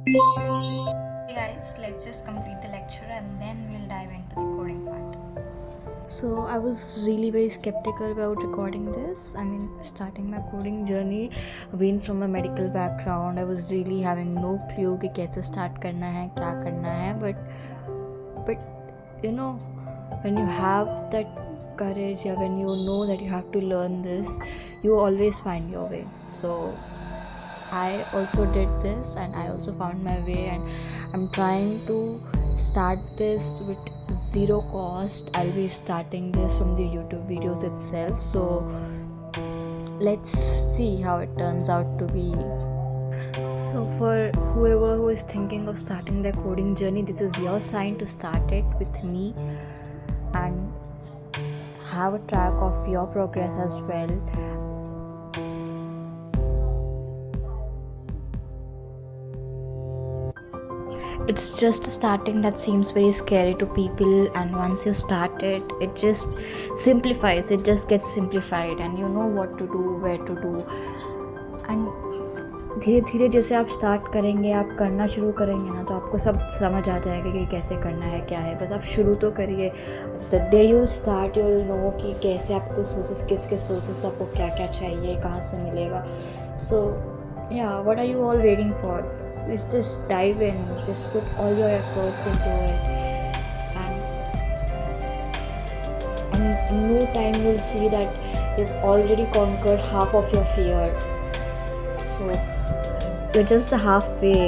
Hey guys, let's just complete the lecture and then we'll dive into the coding part. So I was really very skeptical about recording this. I mean, starting my coding journey, being from a medical background, I was really having no clue कि कैसे start करना है, क्या करना है. But you know, when you have that courage, or when you know that you have to learn this, you always find your way. So I also did this and I also found my way, and I'm trying to start this with zero cost. I'll be starting this from the YouTube videos itself, so let's see how it turns out to be. So for whoever who is thinking of starting their coding journey, this is your sign to start it with me and have a track of your progress as well. It's just starting that seems very scary to people, and once you start it, it just simplifies, it just gets simplified, and you know what to do, where to do. And धीरे धीरे जैसे आप start करेंगे, आप करना शुरू करेंगे ना, तो आपको सब समझ आ जाएगा कि कैसे करना है, क्या है. बस आप शुरू तो करिए. The day you start you'll no कि कैसे आपको सोर्सेस, किसके सोर्सेस आपको क्या क्या चाहिए, कहाँ से मिलेगा. So yeah what are you all waiting for? Let's just dive in, just put all your efforts into it, and in no time you'll see that you've already conquered half of your fear. So you're just halfway